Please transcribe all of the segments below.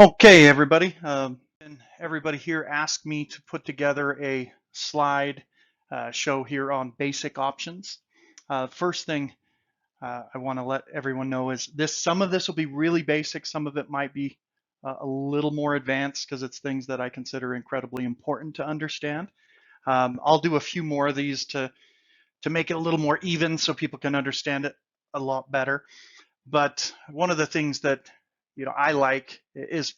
Okay, everybody. And everybody here asked me to put together a slide show here on basic options. First thing I want to let everyone know is some of this will be really basic. Some of it might be a little more advanced because it's things that I consider incredibly important to understand. I'll do a few more of these to make it a little more even so people can understand it a lot better. But one of the things that I like is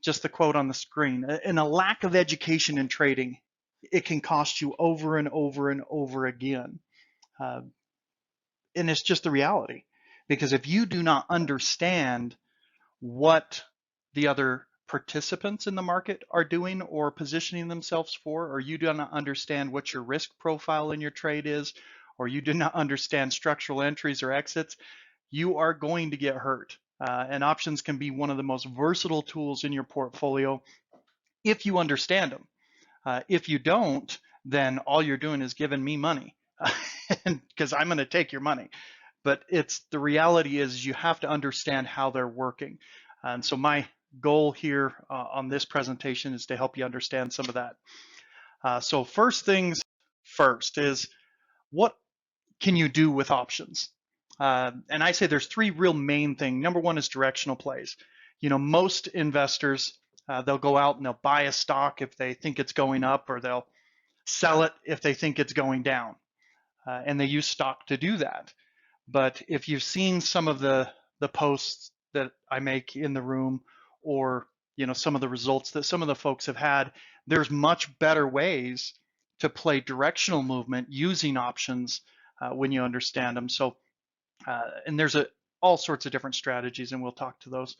just the quote on the screen. And a lack of education in trading, it can cost you over and over and over again. Uh, and it's just the reality. Because if you do not understand what the other participants in the market are doing or positioning themselves for, or you do not understand what your risk profile in your trade is, or you do not understand structural entries or exits, you are going to get hurt. And options can be one of the most versatile tools in your portfolio if you understand them. If you don't, then all you're doing is giving me money because I'm going to take your money. But the reality is you have to understand how they're working. And so my goal here on this presentation is to help you understand some of that. So first things first is, what can you do with options? And I say there's three real main things. Number one is directional plays. Most investors, they'll go out and they'll buy a stock if they think it's going up, or they'll sell it if they think it's going down. And they use stock to do that. But if you've seen some of the posts that I make in the room, or some of the results that some of the folks have had, there's much better ways to play directional movement using options when you understand them. So, and there's all sorts of different strategies, and we'll talk to those.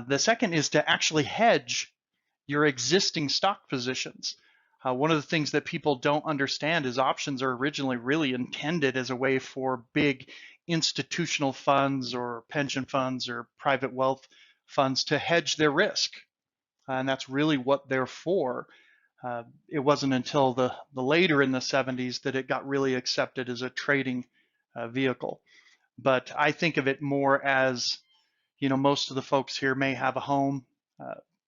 The second is to actually hedge your existing stock positions. One of the things that people don't understand is options are originally really intended as a way for big institutional funds or pension funds or private wealth funds to hedge their risk. And that's really what they're for. It wasn't until the later in the 70s that it got really accepted as a trading vehicle. But I think of it more as, most of the folks here may have a home.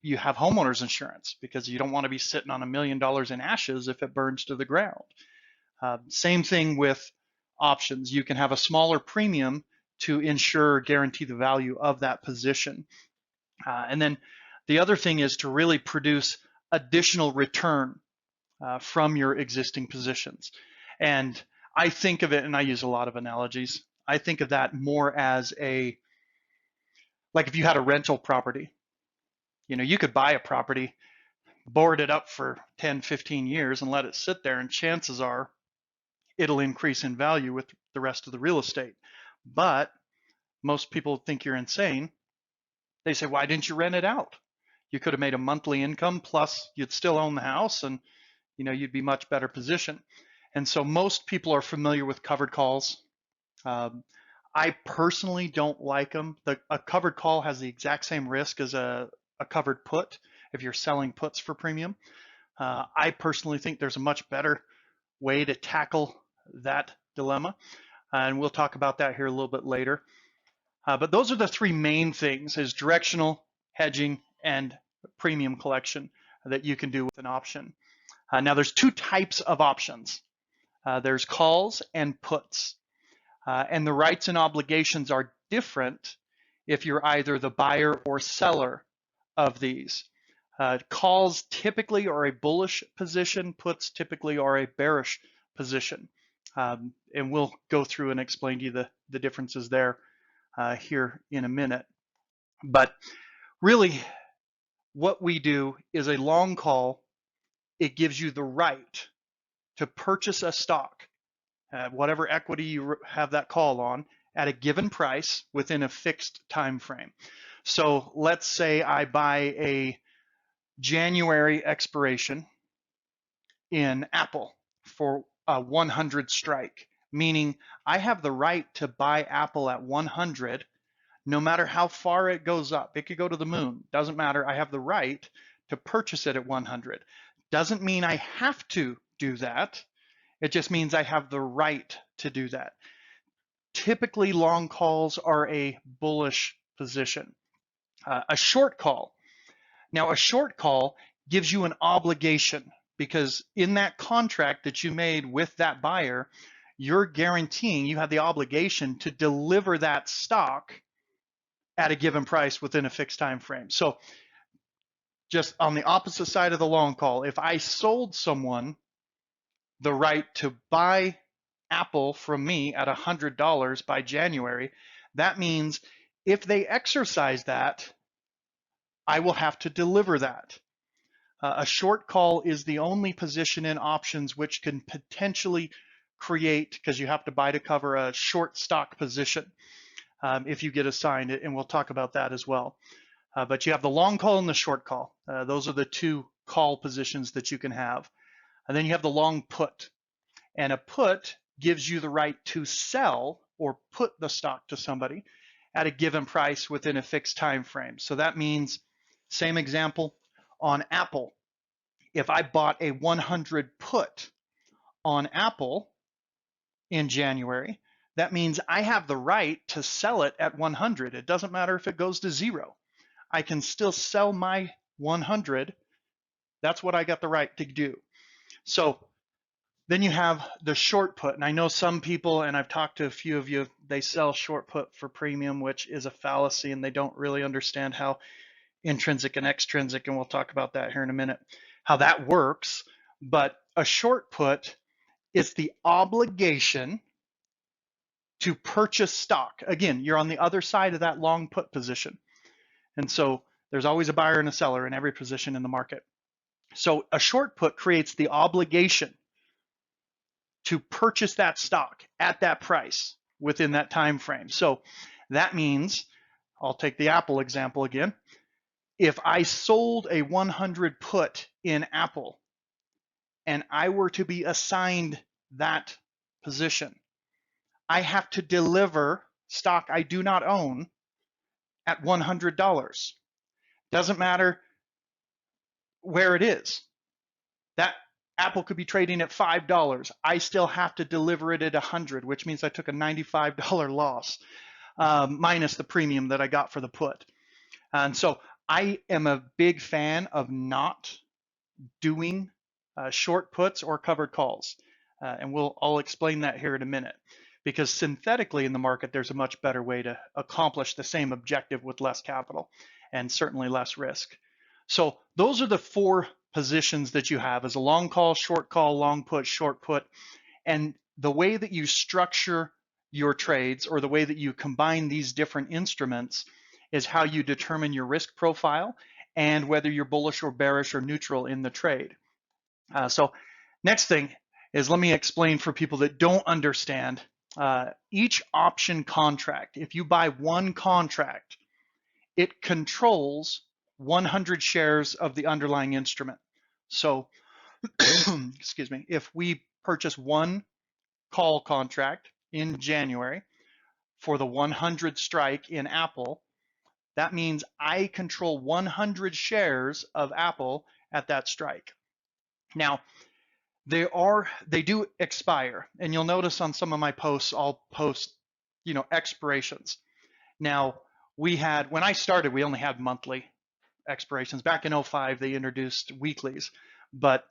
You have homeowners insurance because you don't want to be sitting on $1 million in ashes if it burns to the ground. Same thing with options. You can have a smaller premium to ensure, guarantee the value of that position. And then the other thing is to really produce additional return from your existing positions. And I think of it, and I use a lot of analogies, I think of that more as like if you had a rental property. You could buy a property, board it up for 10, 15 years and let it sit there, and chances are it'll increase in value with the rest of the real estate. But most people think you're insane. They say, why didn't you rent it out? You could have made a monthly income, plus you'd still own the house, and you'd be much better positioned. And so most people are familiar with covered calls. I personally don't like them. A covered call has the exact same risk as a covered put if you're selling puts for premium. I personally think there's a much better way to tackle that dilemma, and we'll talk about that here a little bit later. But those are the three main things: is directional, hedging, and premium collection that you can do with an option. Now there's two types of options. There's calls and puts. And the rights and obligations are different if you're either the buyer or seller of these. Calls typically are a bullish position, puts typically are a bearish position. And we'll go through and explain to you the differences there here in a minute. But really, what we do is a long call. It gives you the right to purchase a stock, whatever equity you have that call on, at a given price within a fixed time frame. So let's say I buy a January expiration in Apple for a 100 strike, meaning I have the right to buy Apple at 100 no matter how far it goes up. It could go to the moon, doesn't matter. I have the right to purchase it at 100. Doesn't mean I have to do that. It just means I have the right to do that. Typically, long calls are a bullish position. A short call. Now, a short call gives you an obligation because in that contract that you made with that buyer, you're guaranteeing you have the obligation to deliver that stock at a given price within a fixed time frame. So just on the opposite side of the long call, if I sold someone the right to buy Apple from me at $100 by January, that means if they exercise that, I will have to deliver that. A short call is the only position in options which can potentially create, because you have to buy to cover, a short stock position if you get assigned it, and we'll talk about that as well. But you have the long call and the short call. Those are the two call positions that you can have. And then you have the long put. And a put gives you the right to sell or put the stock to somebody at a given price within a fixed time frame. So that means, same example on Apple. If I bought a 100 put on Apple in January, that means I have the right to sell it at 100. It doesn't matter if it goes to 0. I can still sell my 100. That's what I got the right to do. So then you have the short put. And I know some people, and I've talked to a few of you, they sell short put for premium, which is a fallacy, and they don't really understand how intrinsic and extrinsic, and we'll talk about that here in a minute, how that works. But a short put is the obligation to purchase stock. Again, you're on the other side of that long put position. And so there's always a buyer and a seller in every position in the market. So a short put creates the obligation to purchase that stock at that price within that time frame. So that means, I'll take the Apple example again. If I sold a 100 put in Apple and I were to be assigned that position, I have to deliver stock I do not own at $100. Doesn't matter where it is. That Apple could be trading at $5. I still have to deliver it at 100, which means I took a $95 loss minus the premium that I got for the put. And so I am a big fan of not doing short puts or covered calls. And I'll explain that here in a minute, because synthetically in the market, there's a much better way to accomplish the same objective with less capital and certainly less risk. So those are the four positions that you have: as a long call, short call, long put, short put. And the way that you structure your trades, or the way that you combine these different instruments, is how you determine your risk profile and whether you're bullish or bearish or neutral in the trade. So next thing is, let me explain for people that don't understand. Each option contract, if you buy one contract, it controls 100 shares of the underlying instrument. So, excuse me, if we purchase one call contract in January for the 100 strike in Apple, that means I control 100 shares of Apple at that strike. Now, they do expire, and you'll notice on some of my posts, I'll post, expirations. Now, when I started, we only had monthly expirations. Back in 05, they introduced weeklies, but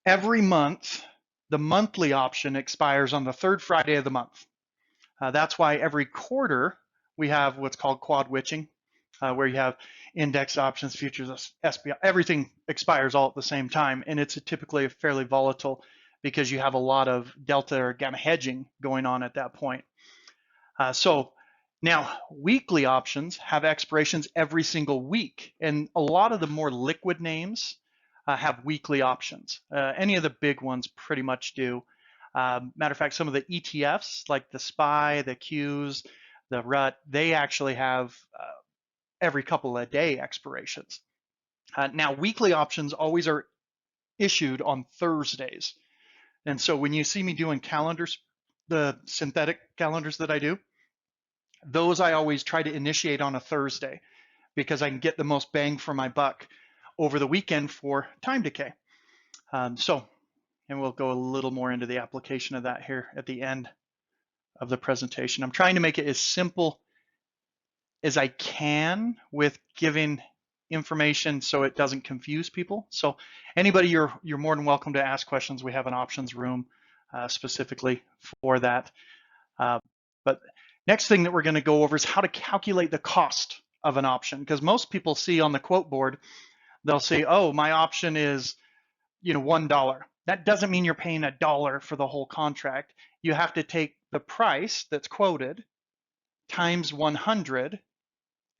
every month, the monthly option expires on the third Friday of the month. That's why every quarter we have what's called quad witching, where you have index options, futures, SPI, everything expires all at the same time, and it's typically fairly volatile because you have a lot of delta or gamma hedging going on at that point. So now weekly options have expirations every single week, and a lot of the more liquid names have weekly options. Any of the big ones pretty much do. Matter of fact, some of the ETFs like the SPY, the Qs, the RUT, they actually have every couple of day expirations. Now, weekly options always are issued on Thursdays. And so when you see me doing calendars, the synthetic calendars that I do, those I always try to initiate on a Thursday because I can get the most bang for my buck over the weekend for time decay. And we'll go a little more into the application of that here at the end of the presentation. I'm trying to make it as simple as I can with giving information so it doesn't confuse people. So anybody, you're more than welcome to ask questions. We have an options room specifically for that. But next thing that we're going to go over is how to calculate the cost of an option, because most people see on the quote board, they'll say, oh, my option is, $1. That doesn't mean you're paying $1 for the whole contract. You have to take the price that's quoted times 100,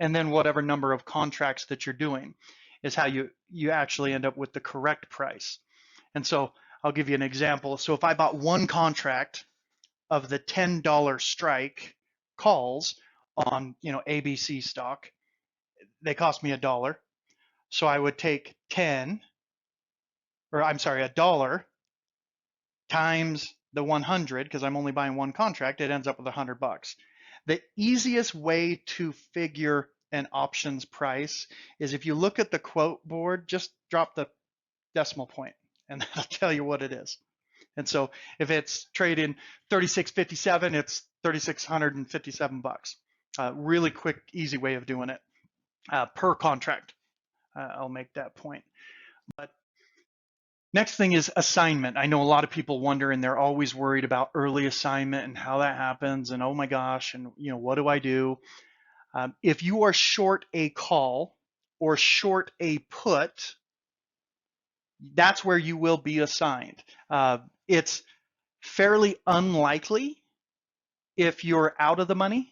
and then whatever number of contracts that you're doing is how you actually end up with the correct price. And so I'll give you an example. So if I bought one contract of the $10 strike calls on ABC stock, they cost me $1. So I would take $1 times the 100, because I'm only buying one contract, it ends up with $100. The easiest way to figure an options price is if you look at the quote board, just drop the decimal point and that'll tell you what it is. And so if it's trading 36.57, it's $3,657. Really quick, easy way of doing it per contract. I'll make that point. But next thing is assignment. I know a lot of people wonder, and they're always worried about early assignment and how that happens, and oh my gosh, and what do I do? If you are short a call or short a put, that's where you will be assigned. It's fairly unlikely if you're out of the money.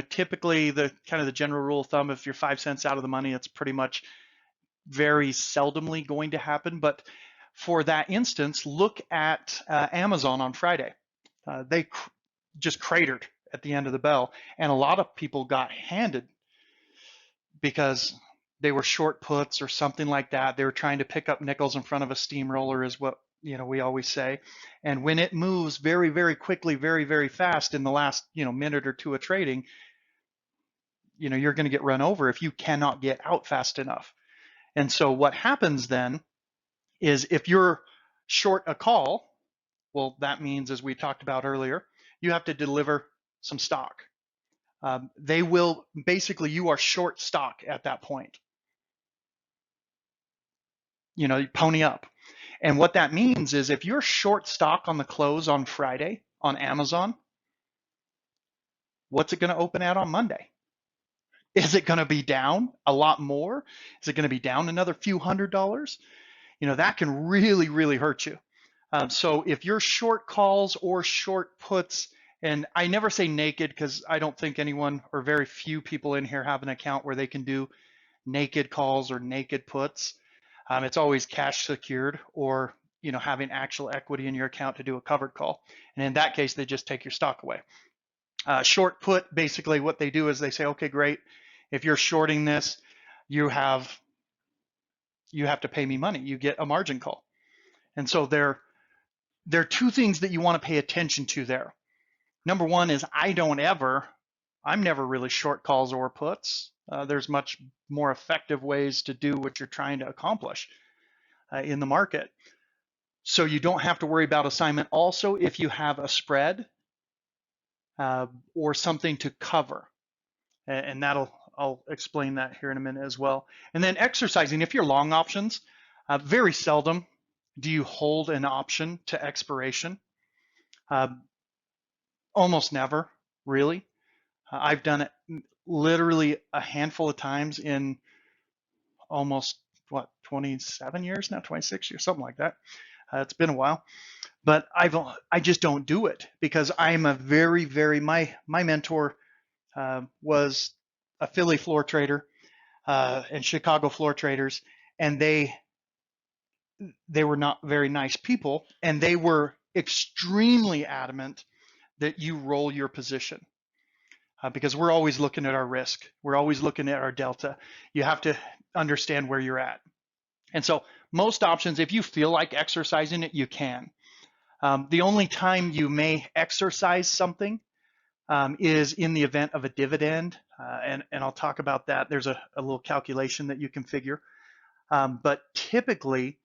Typically the kind of the general rule of thumb, if you're 5 cents out of the money, it's pretty much very seldomly going to happen. But for that instance, look at Amazon on Friday. They just cratered at the end of the bell, and a lot of people got handed because they were short puts or something like that. They were trying to pick up nickels in front of a steamroller, is what we always say. And when it moves very, very quickly, very, very fast in the last minute or two of trading, you're going to get run over if you cannot get out fast enough. And so what happens then is if you're short a call, well, that means, as we talked about earlier, you have to deliver some stock. They will basically, you are short stock at that point. You pony up. And what that means is if you're short stock on the close on Friday on Amazon, what's it going to open at on Monday? Is it going to be down a lot more? Is it going to be down another few $100s? That can really, really hurt you. So if you're short calls or short puts, and I never say naked because I don't think anyone or very few people in here have an account where they can do naked calls or naked puts. It's always cash secured or having actual equity in your account to do a covered call. And in that case, they just take your stock away. Short put, basically what they do is they say, okay, great. If you're shorting this, you have to pay me money. You get a margin call. And so there are two things that you want to pay attention to there. Number one is I'm never really short calls or puts. There's much more effective ways to do what you're trying to accomplish in the market. So you don't have to worry about assignment. Also, if you have a spread or something to cover, and I'll explain that here in a minute as well. And then exercising, if you're long options, very seldom do you hold an option to expiration. Almost never, really. I've done it literally a handful of times in almost 27 years now, 26 years, something like that. It's been a while, but I just don't do it because I'm a very, very, my mentor was a Philly floor trader and Chicago floor traders, and they were not very nice people, and they were extremely adamant that you roll your position because we're always looking at our risk. We're always looking at our delta. You have to understand where you're at. And so most options, if you feel like exercising it, you can. The only time you may exercise something is in the event of a dividend, and I'll talk about that. There's a little calculation that you can figure. But typically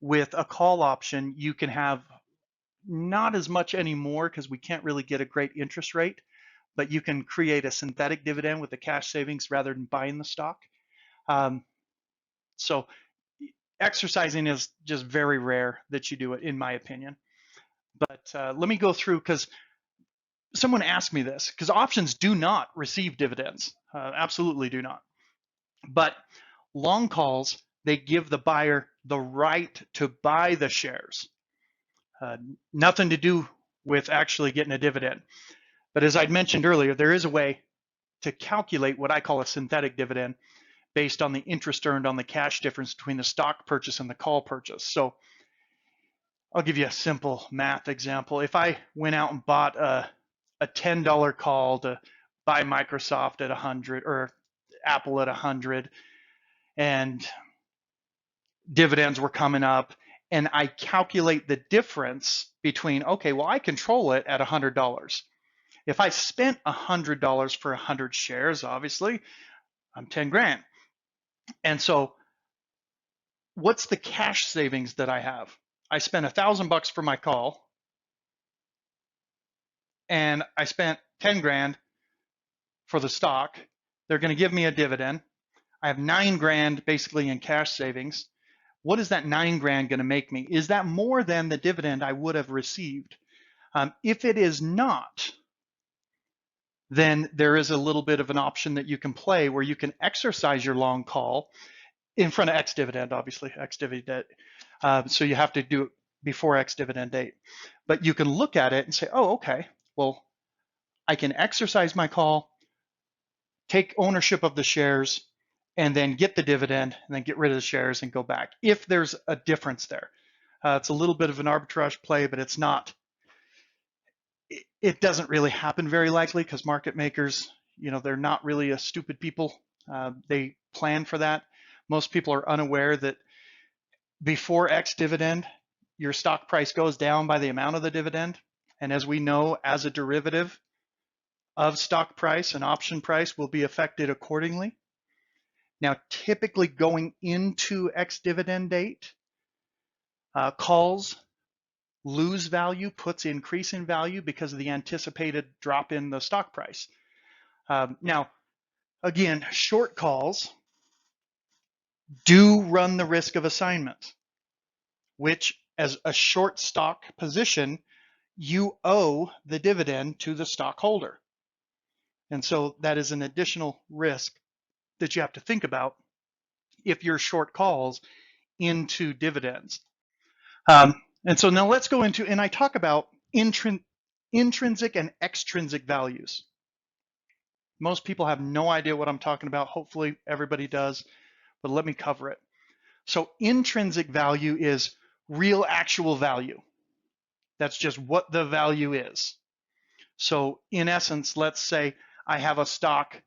with a call option, you can have not as much anymore because we can't really get a great interest rate, but you can create a synthetic dividend with the cash savings rather than buying the stock. So exercising is just very rare that you do it, in my opinion. But let me go through, because someone asked me this, because options do not receive dividends, absolutely do not. But long calls, they give the buyer the right to buy the shares. Nothing to do with actually getting a dividend. But as I'd mentioned earlier, there is a way to calculate what I call a synthetic dividend based on the interest earned on the cash difference between the stock purchase and the call purchase. So I'll give you a simple math example. If I went out and bought a $10 call to buy Microsoft at 100 or Apple at 100, and dividends were coming up, and I calculate the difference between, okay, well, I control it at $100. If I spent $100 for 100 shares, obviously, I'm 10 grand. And so what's the cash savings that I have? I spent $1,000 for my call, and I spent 10 grand for the stock. They're going to give me a dividend. I have 9 grand basically in cash savings. What is that 9 grand going to make me? Is that more than the dividend I would have received? If it is not, then there is a little bit of an option that you can play where you can exercise your long call in front of ex-dividend, obviously, ex-dividend. So you have to do it before ex-dividend date. But you can look at it and say, oh, okay, well, I can exercise my call, take ownership of the shares, and then get the dividend, and then get rid of the shares and go back, if there's a difference there. It's a little bit of an arbitrage play, but it's not, it doesn't really happen very likely, because market makers, they're not really a stupid people. They plan for that. Most people are unaware that before ex-dividend, your stock price goes down by the amount of the dividend. And as we know, as a derivative of stock price, an option price will be affected accordingly. Now, typically going into ex-dividend date, calls lose value, puts increase in value because of the anticipated drop in the stock price. Now, again, short calls do run the risk of assignment, which as a short stock position, you owe the dividend to the stockholder. And so that is an additional risk that you have to think about if you're short calls into dividends. And so now let's go into, and I talk about intrinsic and extrinsic values. Most people have no idea what I'm talking about. Hopefully everybody does, but let me cover it. So intrinsic value is real actual value. That's just what the value is. So in essence, let's say I have a stock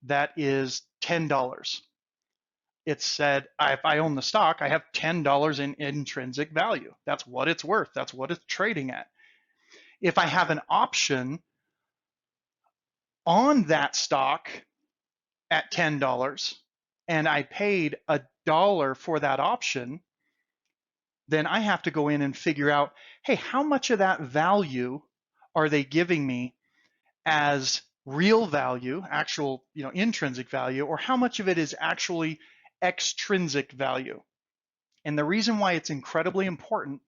that is $10. It said, if I own the stock, I have $10 in intrinsic value. That's what it's worth. That's what it's trading at. If I have an option on that stock at $10 and I paid $1 for that option, then I have to go in and figure out, hey, how much of that value are they giving me as real value, actual, intrinsic value, or how much of it is actually extrinsic value? And the reason why it's incredibly important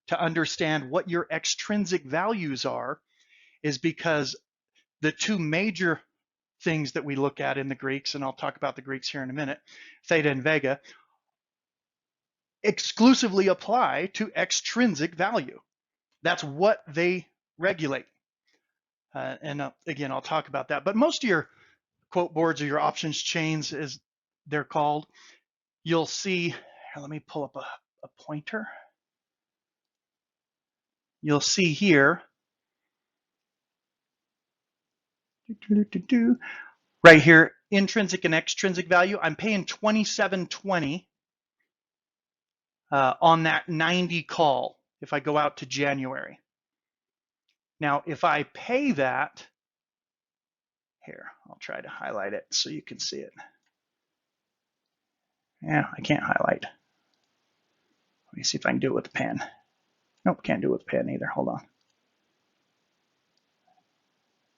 to understand what your extrinsic values are is because the two major things that we look at in the Greeks, and I'll talk about the Greeks here in a minute, theta and vega, exclusively apply to extrinsic value. That's what they regulate. And again, I'll talk about that. But most of your quote boards or your options chains, as they're called, you'll see, here, let me pull up a pointer. You'll see here, right here, intrinsic and extrinsic value. I'm paying $27.20 on that 90 call if I go out to January. Now, if I pay that, here, I'll try to highlight it so you can see it. Yeah, I can't highlight. Let me see if I can do it with the pen. Nope, can't do it with the pen either. Hold on.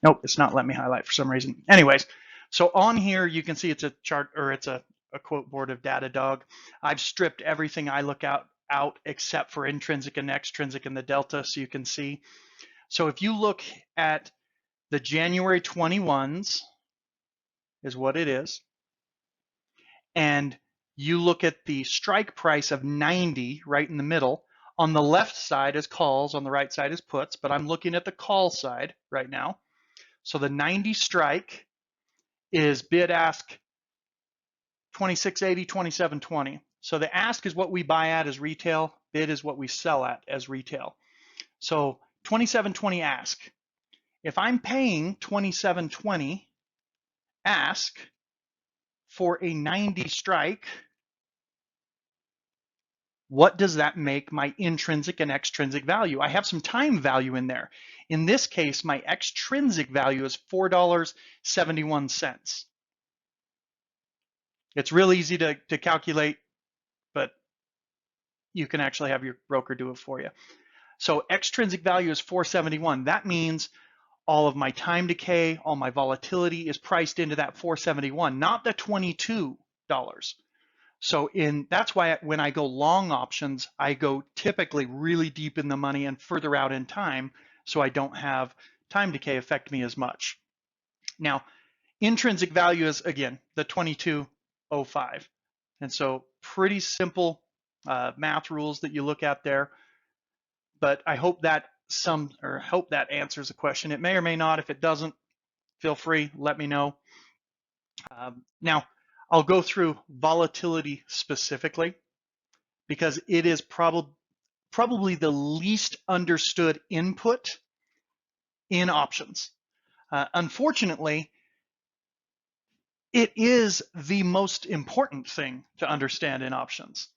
Nope, it's not letting me highlight for some reason. Anyways, so on here you can see it's a chart, or it's a quote board of Datadog. I've stripped everything I look out except for intrinsic and extrinsic and the delta, so you can see. So if you look at the January 21s is what it is, and you look at the strike price of 90 right in the middle. On the left side is calls, on the right side is puts, but I'm looking at the call side right now. So the 90 strike is bid ask 2680, 2720. So the ask is what we buy at as retail, bid is what we sell at as retail. So 2720 ask. If I'm paying 2720 ask for a 90 strike, what does that make my intrinsic and extrinsic value? I have some time value in there. In this case, my extrinsic value is $4.71. It's real easy to calculate, but you can actually have your broker do it for you. So extrinsic value is 471. That means all of my time decay, all my volatility is priced into that 471, not the $22. So that's why when I go long options, I go typically really deep in the money and further out in time, so I don't have time decay affect me as much. Now, intrinsic value is, again, the 2205. And so pretty simple math rules that you look at there. But I hope that answers the question. It may or may not. If it doesn't, feel free, let me know. Now, I'll go through volatility specifically because it is probably the least understood input in options. Unfortunately, it is the most important thing to understand in options.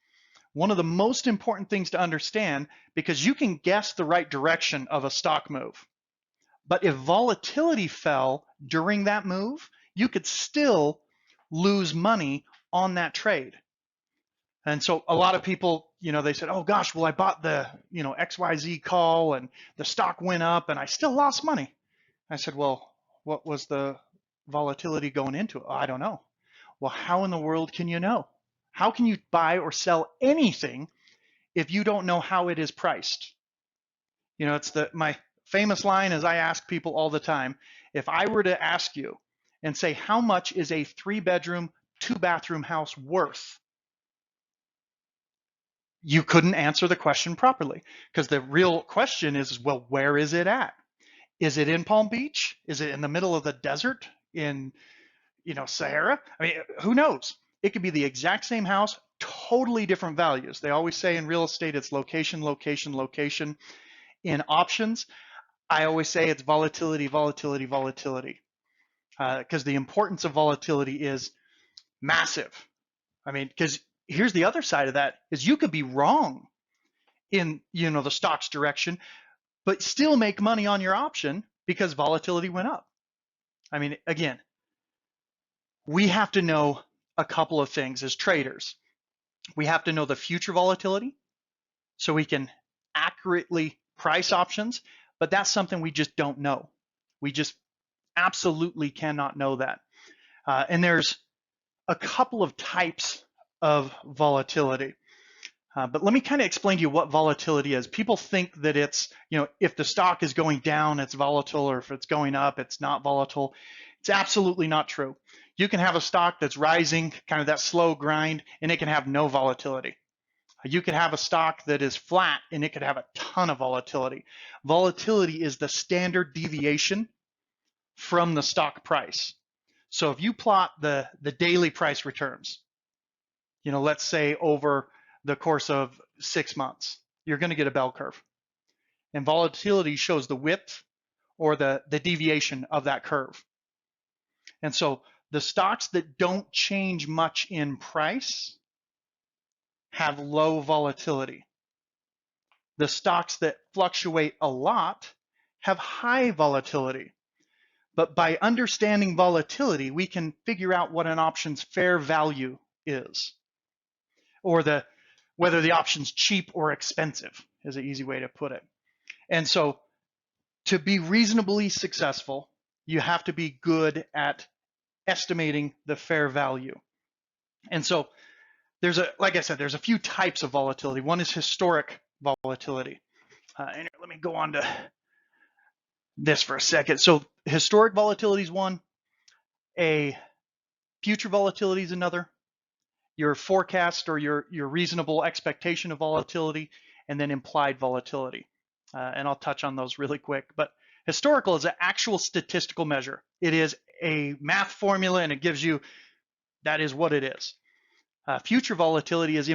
One of the most important things to understand, because you can guess the right direction of a stock move. But if volatility fell during that move, you could still lose money on that trade. And so a lot of people, they said, oh gosh, well, I bought the, XYZ call and the stock went up and I still lost money. I said, well, what was the volatility going into it? Oh, I don't know. Well, how in the world can you know? How can you buy or sell anything if you don't know how it is priced? It's my famous line, as I ask people all the time. If I were to ask you and say, how much is a 3-bedroom, 2-bathroom house worth? You couldn't answer the question properly, because the real question is, well, where is it at? Is it in Palm Beach? Is it in the middle of the desert in, Sahara? I mean, who knows? It could be the exact same house, totally different values. They always say in real estate, it's location, location, location. In options, I always say it's volatility, volatility, volatility, because the importance of volatility is massive. I mean, because here's the other side of that, is you could be wrong in, the stock's direction, but still make money on your option because volatility went up. I mean, again, we have to know a couple of things as traders. We have to know the future volatility so we can accurately price options, but that's something we just don't know. We just absolutely cannot know that. And there's a couple of types of volatility. But let me kind of explain to you what volatility is. People think that it's, if the stock is going down, it's volatile, or if it's going up, it's not volatile. It's absolutely not true. You can have a stock that's rising, kind of that slow grind, and it can have no volatility. You could have a stock that is flat, and it could have a ton of volatility. Volatility is the standard deviation from the stock price. So if you plot the daily price returns, let's say over the course of 6 months, you're going to get a bell curve. And volatility shows the width or the deviation of that curve. And so the stocks that don't change much in price have low volatility. The stocks that fluctuate a lot have high volatility. But by understanding volatility, we can figure out what an option's fair value is, or whether the option's cheap or expensive is an easy way to put it. And so to be reasonably successful You have to be good at estimating the fair value. And so like I said, there's a few types of volatility. One is historic volatility. And let me go on to this for a second. So historic volatility is one, a future volatility is another, your forecast or your reasonable expectation of volatility, and then implied volatility. And I'll touch on those really quick. But historical is an actual statistical measure. It is a math formula, and it gives you, that is what it is. Future volatility is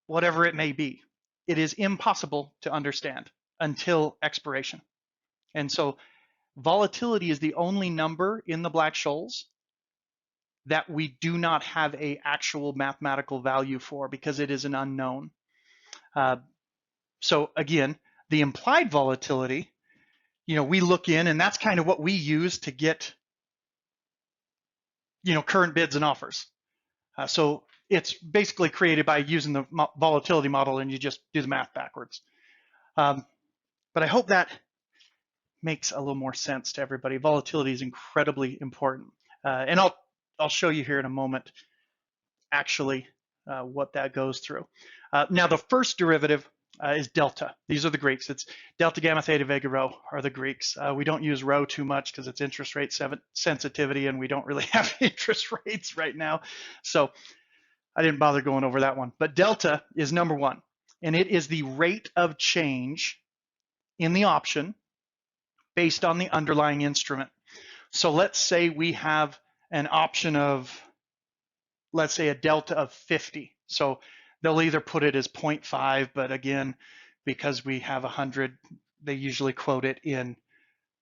whatever it may be. It is impossible to understand until expiration. And so volatility is the only number in the Black-Scholes that we do not have a actual mathematical value for because it is an unknown. So again, the implied volatility, we look in, and that's kind of what we use to get, current bids and offers. So it's basically created by using the volatility model, and you just do the math backwards. But I hope that makes a little more sense to everybody. Volatility is incredibly important. And I'll show you here in a moment actually what that goes through. Now the first derivative is delta. These are the Greeks. It's delta, gamma, theta, vega, rho are the Greeks. We don't use rho too much because it's interest rate sensitivity, and we don't really have interest rates right now. So I didn't bother going over that one. But delta is number one, and it is the rate of change in the option based on the underlying instrument. So let's say we have an option of, let's say, a delta of 50. So they'll either put it as 0.5, but again, because we have 100, they usually quote it in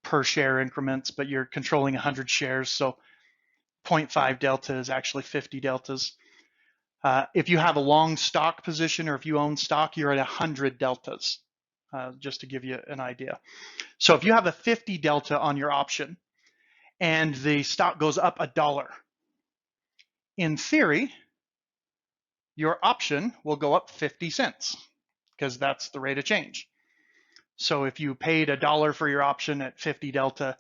per share increments, but you're controlling 100 shares. So 0.5 delta is actually 50 deltas. If you have a long stock position, or if you own stock, you're at 100 deltas, just to give you an idea. So if you have a 50 delta on your option and the stock goes up $1, in theory, your option will go up 50 cents because that's the rate of change. So if you paid $1 for your option at 50 delta,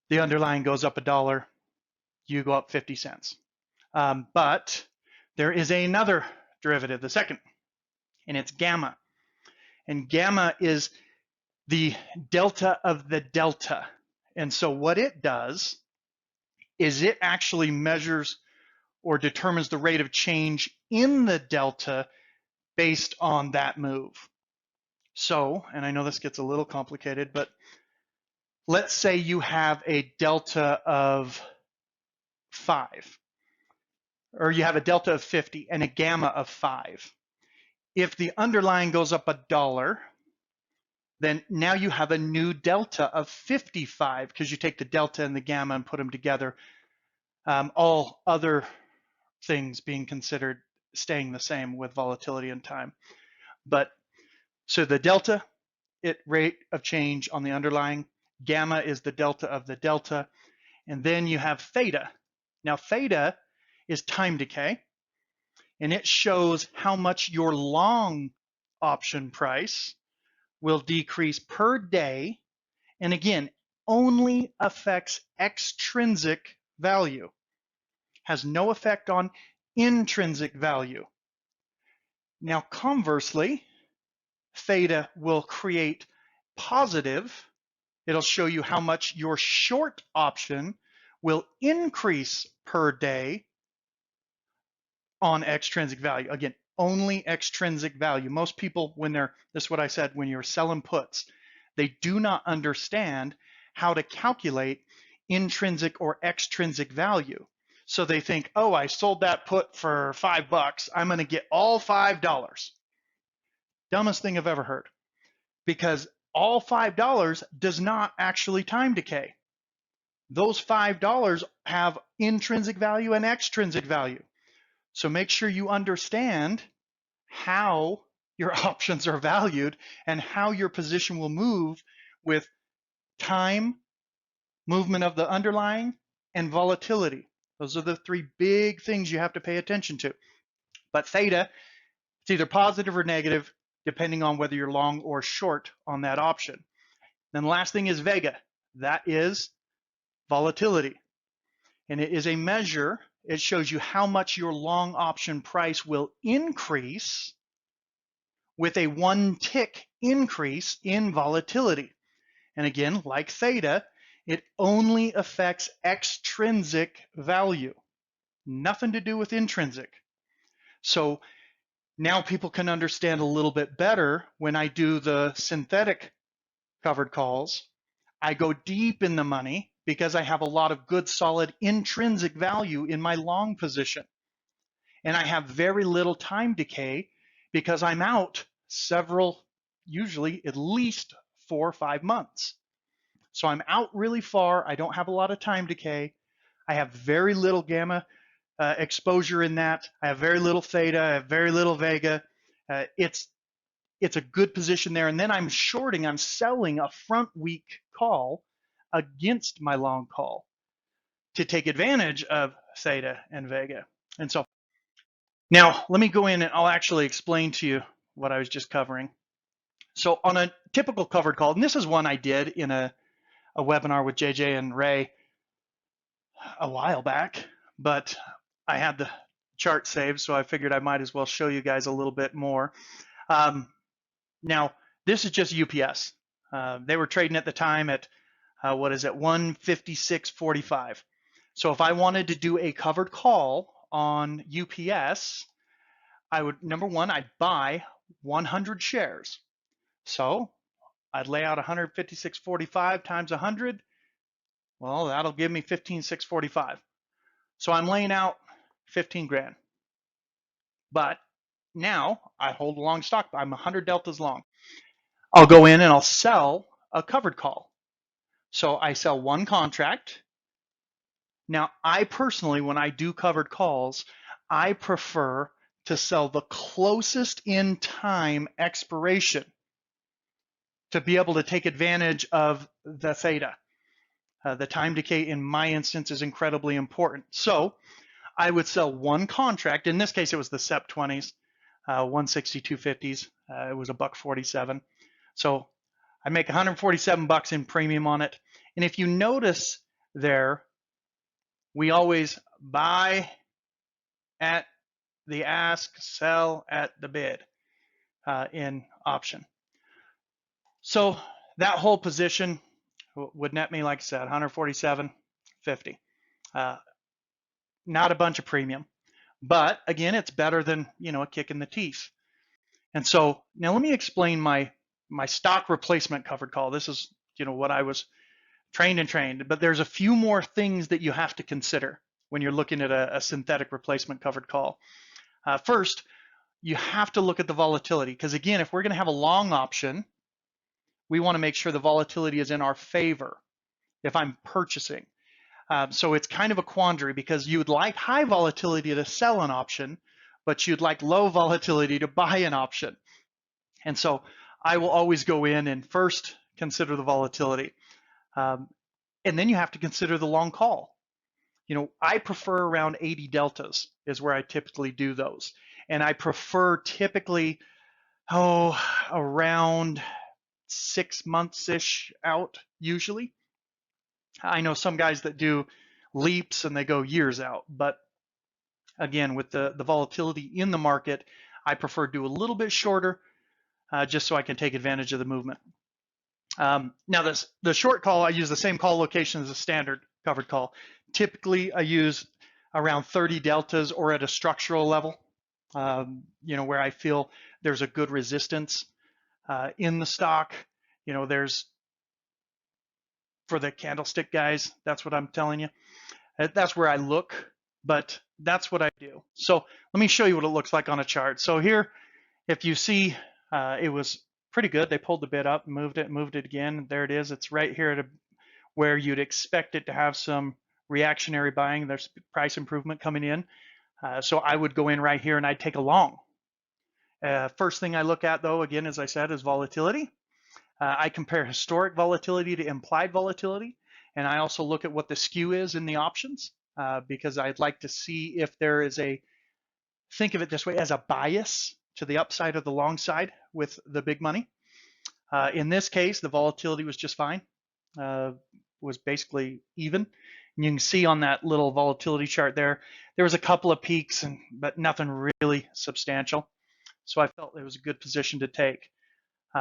the underlying goes up $1, you go up 50 cents. But there is another derivative, the second, and it's gamma. And gamma is the delta of the delta. And so what it does is it actually measures or determines the rate of change in the delta based on that move. So, and I know this gets a little complicated, but let's say you have a delta of 5, or you have a delta of 50 and a gamma of 5. If the underlying goes up $1, then now you have a new delta of 55 because you take the delta and the gamma and put them together. All other things being considered staying the same with volatility and time. But so the delta, rate of change on the underlying, gamma is the delta of the delta, and then you have theta. Now theta is time decay, and it shows how much your long option price will decrease per day, and again, only affects extrinsic value, has no effect on intrinsic value. Now conversely, theta will create positive. It'll show you how much your short option will increase per day on extrinsic value. Again, only extrinsic value. Most people, this is what I said, when you're selling puts, they do not understand how to calculate intrinsic or extrinsic value. So they think, oh, I sold that put for $5. I'm going to get all $5. Dumbest thing I've ever heard, because all $5 does not actually time decay. Those $5 have intrinsic value and extrinsic value. So make sure you understand how your options are valued and how your position will move with time, movement of the underlying, and volatility. Those are the three big things you have to pay attention to. But theta, it's either positive or negative, depending on whether you're long or short on that option. Then the last thing is vega. That is volatility. And it is a measure. It shows you how much your long option price will increase with a 1 tick increase in volatility. And again, like theta, it only affects extrinsic value, nothing to do with intrinsic. So now people can understand a little bit better when I do the synthetic covered calls. I go deep in the money because I have a lot of good, solid intrinsic value in my long position. And I have very little time decay because I'm out several, usually at least 4 or 5 months. So I'm out really far. I don't have a lot of time decay. I have very little gamma exposure in that. I have very little theta. I have very little vega. It's a good position there. And then I'm shorting, I'm selling a front week call against my long call to take advantage of theta and vega. And so now let me go in and I'll actually explain to you what I was just covering. So on a typical covered call, and this is one I did in a webinar with JJ and Ray a while back, but I had the chart saved, so I figured I might as well show you guys a little bit more. Now, this is just UPS. They were trading at the time at, 156.45. So if I wanted to do a covered call on UPS, I would, number one, I'd buy 100 shares. So I'd lay out 156.45 times 100. Well, that'll give me 15,645. So I'm laying out 15 grand. But now I hold a long stock. I'm 100 deltas long. I'll go in and I'll sell a covered call. So I sell one contract. Now, I personally, when I do covered calls, I prefer to sell the closest in time expiration to be able to take advantage of the theta. The time decay in my instance is incredibly important. So I would sell one contract. In this case, it was the SEP 20s, 162.50s. It was $1.47. So I make 147 bucks in premium on it. And if you notice there, we always buy at the ask, sell at the bid in option. So that whole position would net me, like I said, 147.50. Not a bunch of premium, but again, it's better than, a kick in the teeth. And so now let me explain my stock replacement covered call. This is, what I was trained, but there's a few more things that you have to consider when you're looking at a synthetic replacement covered call. First, you have to look at the volatility, because again, if we're going to have a long option, we want to make sure the volatility is in our favor if I'm purchasing. So it's kind of a quandary, because you'd like high volatility to sell an option, but you'd like low volatility to buy an option. And so I will always go in and first consider the volatility. And then you have to consider the long call. I prefer around 80 deltas is where I typically do those. And I prefer typically, around 6 months-ish out usually. I know some guys that do leaps and they go years out, but again, with the volatility in the market, I prefer to do a little bit shorter just so I can take advantage of the movement. Now the short call, I use the same call location as a standard covered call. Typically I use around 30 deltas or at a structural level, where I feel there's a good resistance in the stock. There's, for the candlestick guys, that's what I'm telling you. That's where I look, but that's what I do. So let me show you what it looks like on a chart. So here, if you see, it was pretty good. They pulled the bid up, moved it again. There it is. It's right here at where you'd expect it to have some reactionary buying. There's price improvement coming in. So I would go in right here and I'd take a long. First thing I look at, though, again, as I said, is volatility. I compare historic volatility to implied volatility. And I also look at what the skew is in the options, because I'd like to see if there is think of it this way, as a bias to the upside or the long side with the big money. In this case, the volatility was just fine. was basically even. And you can see on that little volatility chart there was a couple of peaks, but nothing really substantial. So I felt it was a good position to take.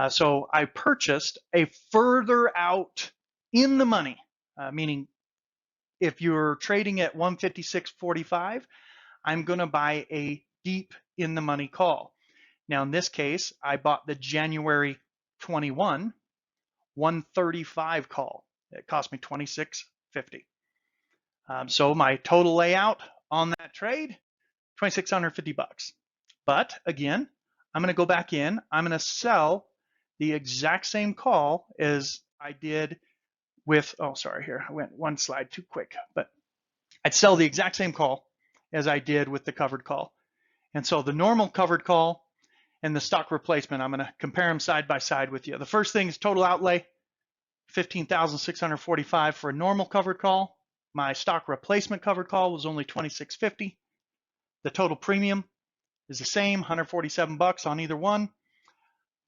So I purchased a further out in the money, meaning if you're trading at 156.45, I'm going to buy a deep in the money call. Now in this case, I bought the January 21 135 call. It cost me $26.50. So my total layout on that trade, $2,650. But again, I'm going to go back in. I'm going to sell the exact same call as I did with, oh, sorry, here, I went one slide too quick, but I'd sell the exact same call as I did with the covered call. And so the normal covered call and the stock replacement, I'm going to compare them side by side with you. The first thing is total outlay, $15,645 for a normal covered call. My stock replacement covered call was only $26.50. The total premium is the same, $147 on either one.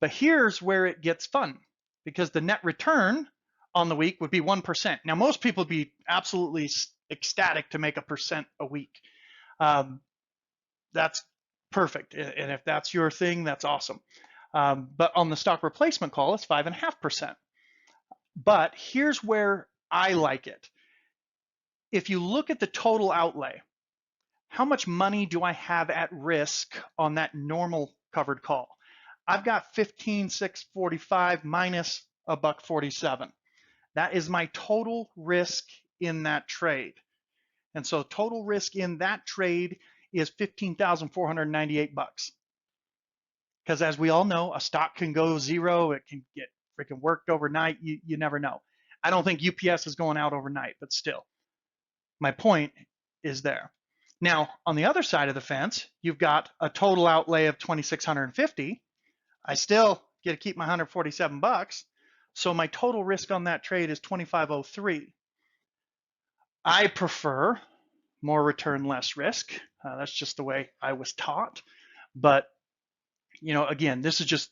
But here's where it gets fun, because the net return on the week would be 1%. Now, most people would be absolutely ecstatic to make 1% a week. That's perfect. And if that's your thing, that's awesome. But on the stock replacement call, it's 5.5%. But here's where I like it. If you look at the total outlay, how much money do I have at risk on that normal covered call? I've got 15,645 minus $1.47. That is my total risk in that trade. And so total risk in that trade is $15,498. Because as we all know, a stock can go zero, it can get freaking worked overnight, you never know. I don't think UPS is going out overnight, but still, my point is there. Now, on the other side of the fence, you've got a total outlay of $2,650. I still get to keep my $147. So my total risk on that trade is $2,503. I prefer more return, less risk. That's just the way I was taught. But, you know, again, this is just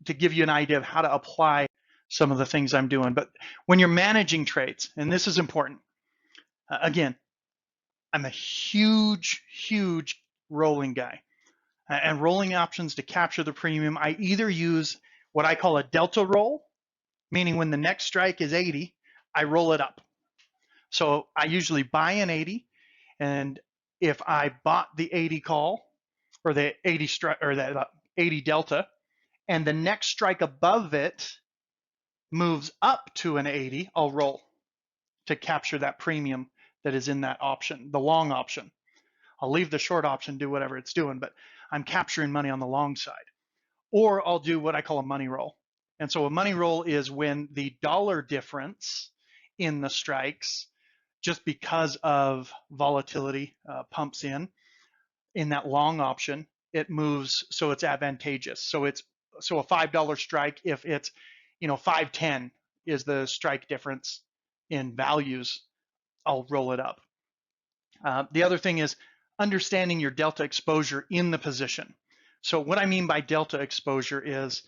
to give you an idea of how to apply some of the things I'm doing. But when you're managing trades, and this is important, again, I'm a huge rolling guy. And rolling options to capture the premium, I either use what I call a delta roll, meaning when the next strike is 80, I roll it up. So I usually buy an 80, and if I bought the 80 call or the 80 strike or that 80 delta, and the next strike above it moves up to an 80, I'll roll to capture that premium that is in that option, the long option. I'll leave the short option, do whatever it's doing, but I'm capturing money on the long side. Or I'll do what I call a money roll. And so a money roll is when the dollar difference in the strikes, just because of volatility, pumps in that long option, it moves so it's advantageous. So a $5 strike, if it's, 5.10 is the strike difference in values, I'll roll it up. The other thing is understanding your delta exposure in the position. So what I mean by delta exposure is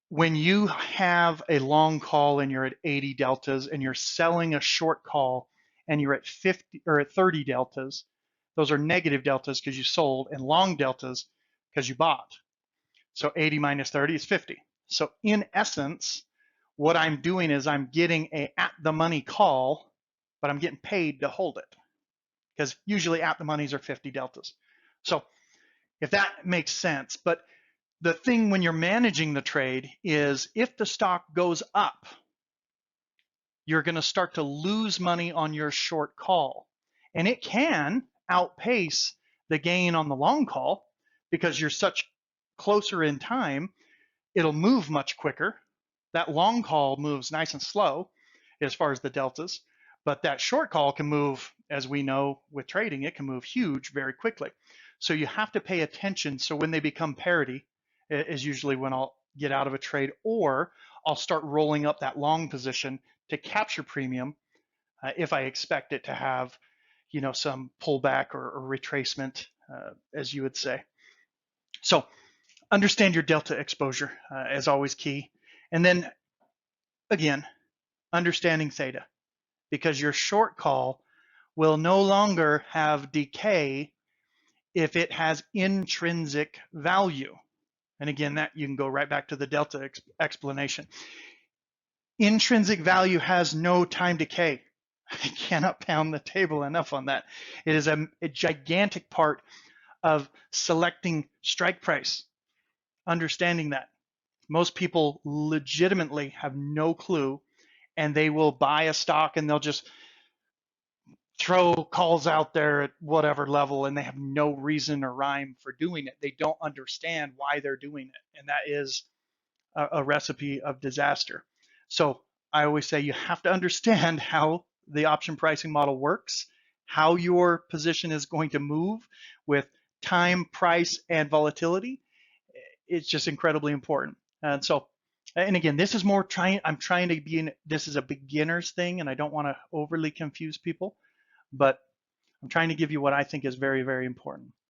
when you have a long call and you're at 80 deltas and you're selling a short call and you're at 50 or at 30 deltas, those are negative deltas because you sold, and long deltas because you bought. So 80 minus 30 is 50. So in essence, what I'm doing is I'm getting a at the money call, but I'm getting paid to hold it, because usually at the monies are 50 deltas. So if that makes sense. But the thing when you're managing the trade is if the stock goes up, you're going to start to lose money on your short call. And it can outpace the gain on the long call because you're such closer in time, it'll move much quicker. That long call moves nice and slow as far as the deltas, but that short call can move, as we know with trading, it can move huge very quickly. So you have to pay attention. So when they become parity is usually when I'll get out of a trade, or I'll start rolling up that long position to capture premium if I expect it to have, some pullback or retracement, as you would say. So understand your delta exposure is always key. And then again, understanding theta, because your short call will no longer have decay if it has intrinsic value. And again, that you can go right back to the delta explanation. Intrinsic value has no time decay. I cannot pound the table enough on that. It is a gigantic part of selecting strike price, understanding that. Most people legitimately have no clue, and they will buy a stock and they'll just throw calls out there at whatever level, and they have no reason or rhyme for doing it. They don't understand why they're doing it, and that is a recipe of disaster. So I always say you have to understand how the option pricing model works, how your position is going to move with time, price, and volatility. It's just incredibly important. And so, and again, this is more I'm trying to be this is a beginner's thing, and I don't want to overly confuse people, but I'm trying to give you what I think is very, very important.